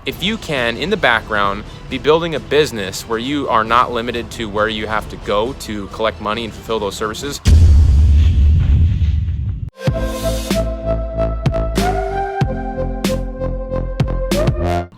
if you can, in the background, be building a business where you are not limited to where you have to go to collect money and fulfill those services.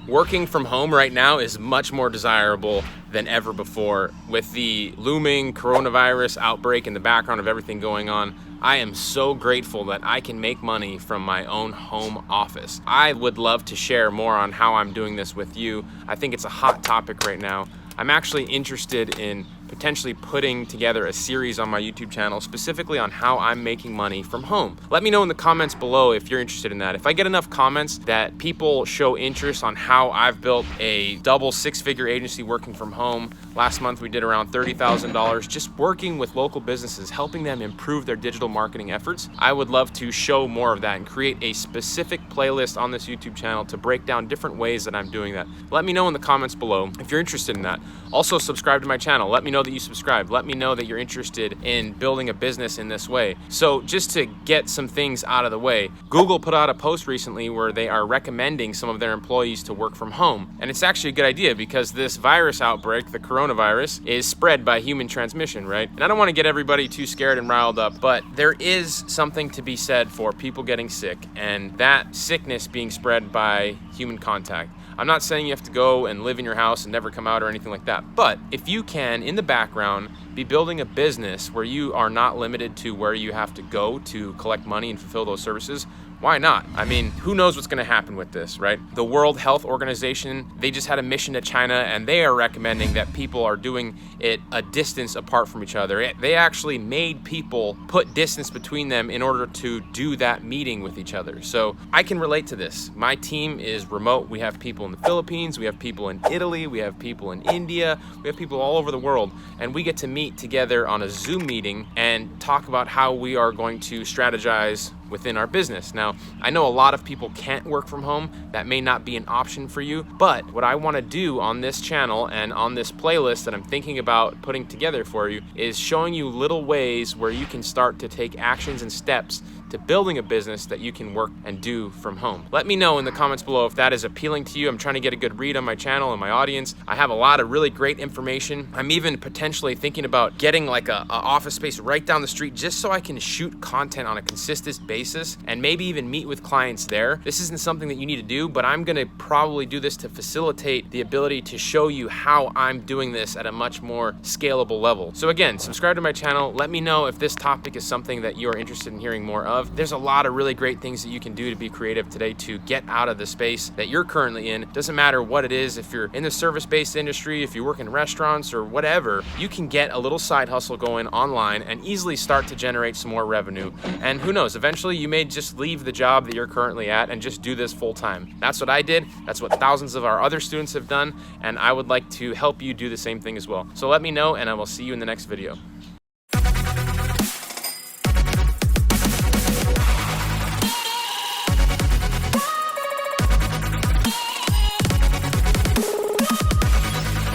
Working from home right now is much more desirable than ever before. With the looming coronavirus outbreak in the background of everything going on, I am so grateful that I can make money from my own home office. I would love to share more on how I'm doing this with you. I think it's a hot topic right now. I'm actually interested in potentially putting together a series on my YouTube channel specifically on how I'm making money from home. Let me know in the comments below if you're interested in that. If I get enough comments that people show interest on how I've built a double six-figure agency working from home. Last month we did around $30,000 just working with local businesses, helping them improve their digital marketing efforts. I would love to show more of that and create a specific playlist on this YouTube channel to break down different ways that I'm doing that. Let me know in the comments below if you're interested in that. Also, subscribe to my channel. Let me know that you subscribe. Let me know that you're interested in building a business in this way. So just to get some things out of the way, Google put out a post recently where they are recommending some of their employees to work from home. And it's actually a good idea because this virus outbreak, the coronavirus, is spread by human transmission, right? And I don't want to get everybody too scared and riled up, but there is something to be said for people getting sick and that sickness being spread by human contact. I'm not saying you have to go and live in your house and never come out or anything like that, but if you can, in the background, be building a business where you are not limited to where you have to go to collect money and fulfill those services, why not? I mean, who knows what's going to happen with this, right? The World Health Organization, they just had a mission to China and they are recommending that people are doing it a distance apart from each other. They actually made people put distance between them in order to do that meeting with each other. So I can relate to this. My team is remote. We have people in the Philippines, we have people in Italy, we have people in India, we have people all over the world, and we get to meet together on a Zoom meeting and talk about how we are going to strategize within our business. Now, I know a lot of people can't work from home. That may not be an option for you, but what I want to do on this channel and on this playlist that I'm thinking about putting together for you is showing you little ways where you can start to take actions and steps to building a business that you can work and do from home. Let me know in the comments below if that is appealing to you. I'm trying to get a good read on my channel and my audience. I have a lot of really great information. I'm even potentially thinking about getting like a office space right down the street just so I can shoot content on a consistent basis and maybe even meet with clients there. This isn't something that you need to do, but I'm gonna probably do this to facilitate the ability to show you how I'm doing this at a much more scalable level. So again, subscribe to my channel. Let me know if this topic is something that you're interested in hearing more of. There's a lot of really great things that you can do to be creative today to get out of the space that you're currently in. Doesn't matter what it is, if you're in the service-based industry, if you work in restaurants or whatever, you can get a little side hustle going online and easily start to generate some more revenue. And who knows, eventually you may just leave the job that you're currently at and just do this full time. That's what I did. That's what thousands of our other students have done. And I would like to help you do the same thing as well. So let me know and I will see you in the next video.